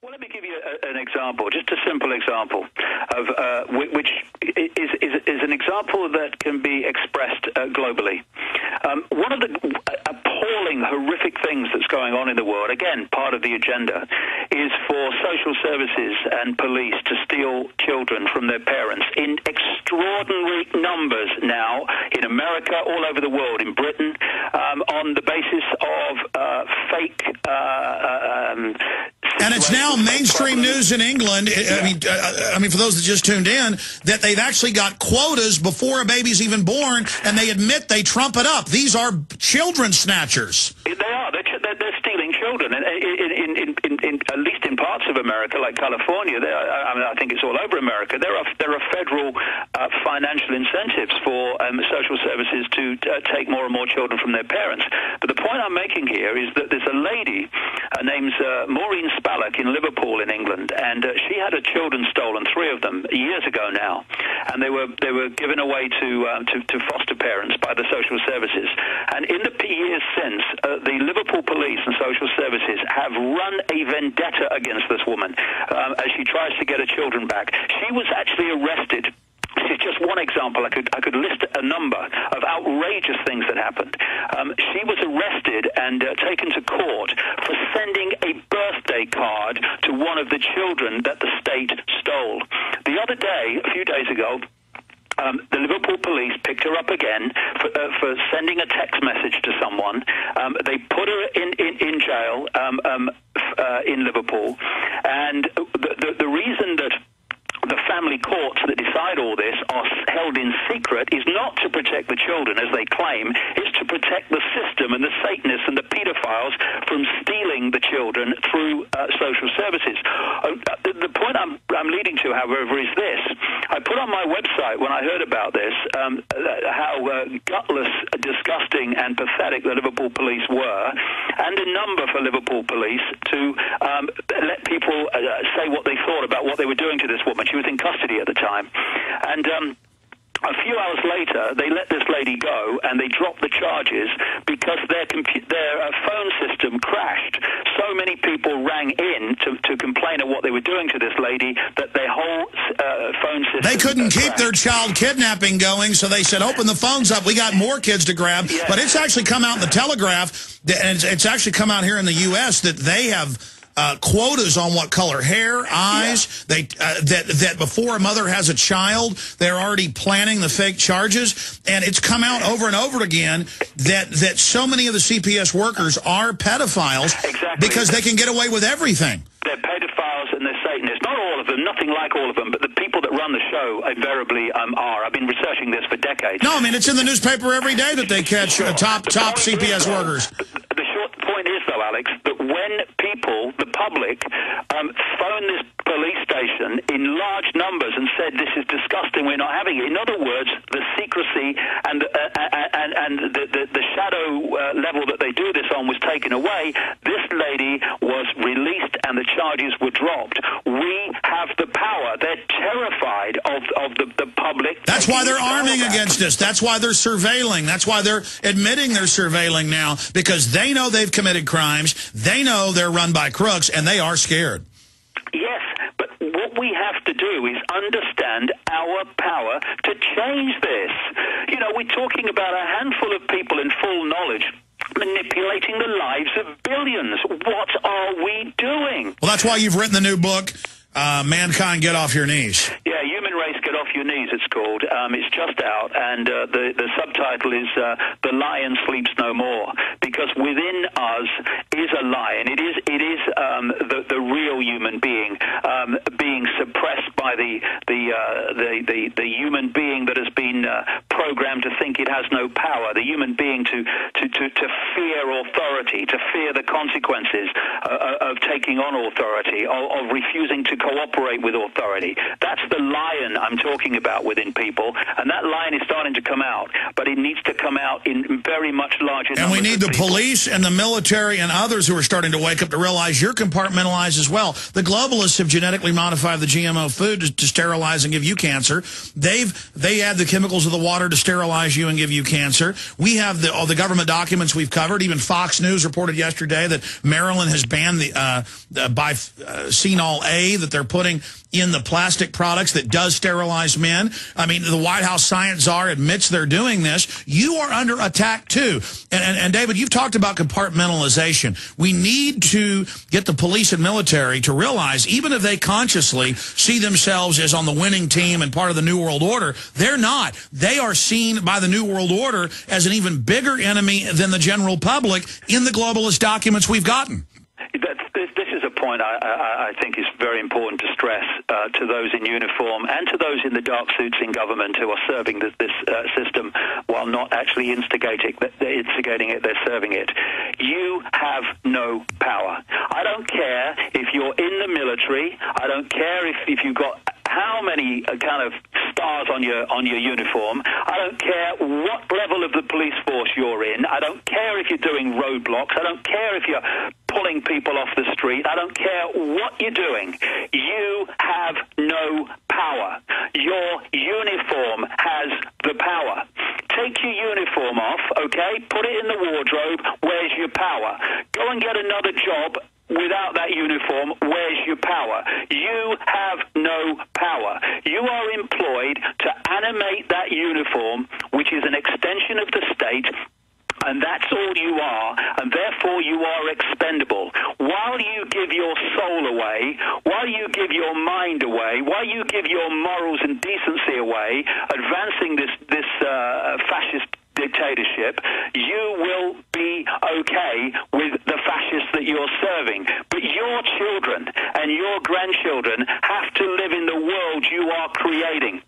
Well, let me give you an example, just a simple example, of which is an example that can be expressed globally. One of the appalling, horrific things that's going on in the world, again, part of the agenda, is for social services and police to steal children from their parents in extraordinary numbers now in America, all over the world, in Britain, on the basis of fake... and it's now mainstream news in England. I mean, for those that just tuned in, that they've actually got quotas before a baby's even born, and they admit they trump it up. These are children snatchers. They are. They're stealing children, and in at least in parts of America, like California, I think it's all over America. There are federal financial incentives for social services to take more and more children from their parents. But the point I'm making here is that there's a lady, her name's Maureen Spallock in Liverpool in England, and she had her children stolen, 3 of them, years ago now, and they were given away to foster parents by the social services. And in the years since, the Liverpool police and social services have run a vendetta against this woman as she tries to get her children back. She was actually arrested. This is just one example. I could list a number of outrageous things that happened. She was arrested and taken to court for sending a birthday card to one of the children that the state stole. The other day, a few days ago, the Liverpool police picked her up again for sending a text message to someone. They put her in jail in Liverpool, and the reason that the family courts that decide all this are held in secret is not to protect the children, as they claim. It's to protect the system and the Satanists and the pedophiles from stealing the children through social services. The point I'm leading to, however, is this. I put on my website, when I heard about this, how gutless, disgusting, and pathetic the Liverpool police were, and a number for Liverpool police to let people say what they thought about what they were doing to this woman. She was in custody at the time. And a few hours later, they let this lady go, and they dropped the charges because their phone system crashed. So many people rang in to complain of what they were doing to this lady that their whole phone system They couldn't keep crashed. their child kidnapping going, so they said, open the phones up. We got more kids to grab. Yeah. But it's actually come out in the Telegraph, and it's actually come out here in the U.S. that they have quotas on what color hair, eyes. Yeah. That before a mother has a child, they're already planning the fake charges, and it's come out over and over again that so many of the CPS workers are pedophiles. Exactly. Because they can get away with everything. They're pedophiles and they're Satanists. Not all of them, nothing like all of them, but the people that run the show invariably are. I've been researching this for decades. No, I mean, it's in the newspaper every day that they catch Sure. top CPS workers. The short point is, though, Alex, that when people, the public, phone this police station in large numbers and said, this is disgusting, we're not having it. In other words, the secrecy and the shadow level that they do this on was taken away. This lady was released and the charges were dropped. We have the power. They're terrified of the public. That's why they're arming against us. That's why they're surveilling. That's why they're admitting they're surveilling now, because they know they've committed crimes. They know they're run by crooks, and they are scared. Yes, but what we have to do is understand our power to change this. You know, we're talking about a handful of people in full knowledge manipulating the lives of billions. What are we doing? Well, that's why you've written the new book, Mankind, Get Off Your Knees. Yeah, Human Race, Get Off Your Knees, it's called. It's just out, and the subtitle is The Lion Sleeps No More, because within us is a lion. It is the real human being being suppressed by the human being that has been programmed to think it has no power, the human being to fear authority, to fear the consequences of taking on authority, of refusing to cooperate with authority. That's the lion I'm talking about within people, and that lion is starting to come out, but it needs to come out in very much larger numbers. And we need the people. police and the military and others who are starting to wake up to realize you're compartmentalized as well. The globalists have genetically modified the GMO food to sterilize and give you cancer. They add the chemicals of the water to sterilize you and give you cancer. We have all the government documents we've covered. Even Fox News reported yesterday that Maryland has banned the bisphenol A that they're putting in the plastic products that does sterilize men. I mean, the White House science czar admits they're doing this. You are under attack, too. And David, you've talked about compartmentalization. We need to get the police and military to realize, even if they consciously see themselves as on the winning team and part of the New World Order, they're not. They are seen by the New World Order as an even bigger enemy than the general public in the globalist documents we've gotten. This is a point I think is very important to stress to those in uniform and to those in the dark suits in government who are serving this system while not actually instigating it, they're serving it. You have no power. I don't care if you're in the military. I don't care if you've got how many kind of stars on your uniform. I don't care what level of the police force you're in. I don't care if you're doing roadblocks. I don't care if you're pulling people off the street. I don't care what you're doing. You have no power. Your uniform has the power. Take your uniform off, okay? Put it in the wardrobe. Where's your power? Go and get another job. Without that uniform, where's your power? You have no power. You are employed to animate that uniform, which is an extension of the state, and that's all you are, and therefore you are expendable. While you give your soul away, while you give your mind away, while you give your morals and decency away, advancing this fascist dictatorship, you will be okay with the fascists that you're serving. But your children and your grandchildren have to live in the world you are creating.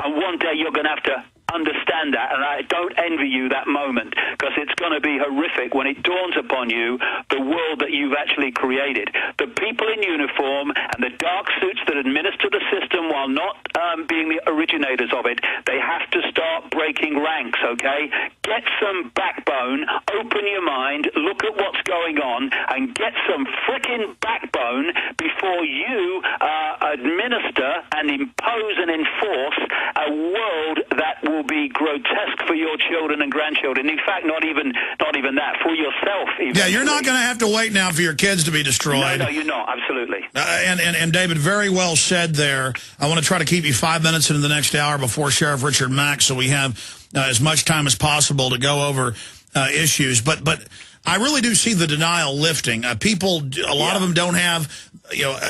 And one day you're going to have to understand that, and I don't envy you that moment, because it's going to be horrific when it dawns upon you the world that you've actually created. The people in uniform and the dark suits that administer the system while not being the originators of it, they have to start breaking ranks, okay? Get some backbone, open your mind, look at what's going on, and get some frickin' backbone before you administer and impose and enforce a world that will be grotesque for your children and grandchildren. In fact, not even that, for yourself. Yeah, you're not going to have to wait now for your kids to be destroyed. No, you're not. Absolutely. And David, very well said there. I want to try to keep you 5 minutes into the next hour before Sheriff Richard Mack, so we have as much time as possible to go over issues. But I really do see the denial lifting. People, a lot of them don't have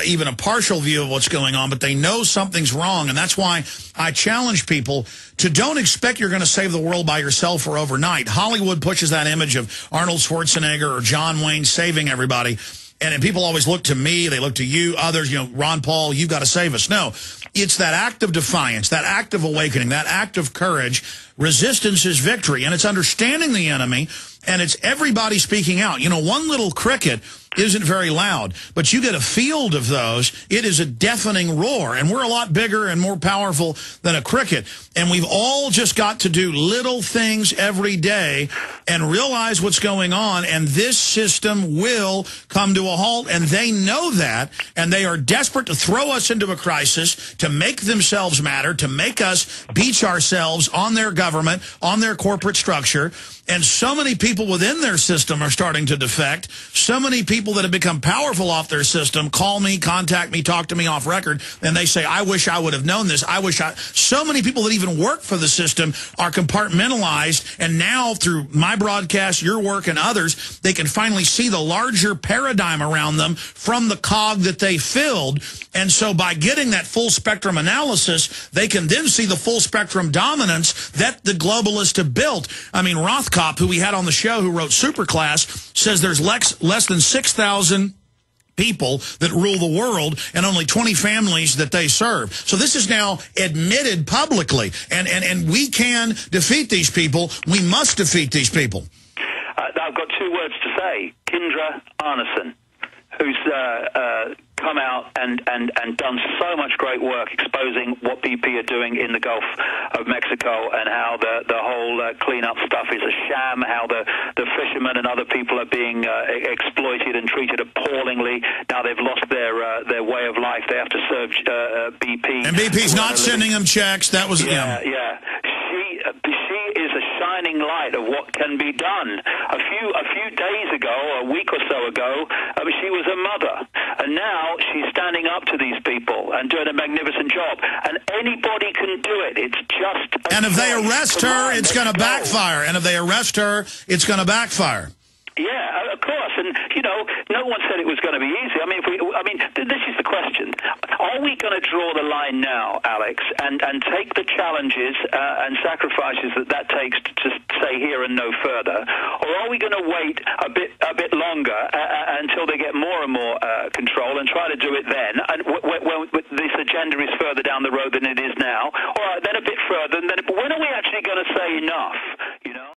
even a partial view of what's going on, but they know something's wrong. And that's why I challenge people to don't expect you're going to save the world by yourself or overnight. Hollywood pushes that image of Arnold Schwarzenegger or John Wayne saving everybody. And people always look to me, they look to you, others, Ron Paul, you've got to save us. No, it's that act of defiance, that act of awakening, that act of courage. Resistance is victory, and it's understanding the enemy, and it's everybody speaking out. One little cricket isn't very loud, but you get a field of those, it is a deafening roar, and we're a lot bigger and more powerful than a cricket, and we've all just got to do little things every day and realize what's going on, and this system will come to a halt, and they know that, and they are desperate to throw us into a crisis, to make themselves matter, to make us beach ourselves on their government, on their corporate structure. And so many people within their system are starting to defect. So many people that have become powerful off their system call me, contact me, talk to me off record, and they say, I wish I would have known this. So many people that even work for the system are compartmentalized, and now through my broadcast, your work, and others, they can finally see the larger paradigm around them from the cog that they filled. And so by getting that full spectrum analysis, they can then see the full spectrum dominance that the globalists have built. I mean, Rothkopf, who we had on the show, who wrote Superclass, says there's less than 6,000 people that rule the world and only 20 families that they serve. So this is now admitted publicly. And we can defeat these people. We must defeat these people. I've got two words to say. Kindra Arneson, who's come out and done so much great work exposing what BP are doing in the Gulf of Mexico and how the whole cleanup stuff is a sham, how the fishermen and other people are being exploited and treated appallingly. Now they've lost their way of life. They have to serve BP. And BP's not sending them checks. That was yeah. She is a shining light of what can be done. A few days ago, a week or so ago, she was a mother. And now she's standing up to these people and doing a magnificent job. And anybody can do it. It's just and if they arrest her, it's going to backfire. And if they arrest her, it's going to backfire. Yeah, of course, and no one said it was going to be easy. I mean, this is the question: are we going to draw the line now, Alex, and take the challenges and sacrifices that takes to stay here and no further, or are we going to wait a bit longer until they get more and more control and try to do it then, and when this agenda is further down the road than it is now,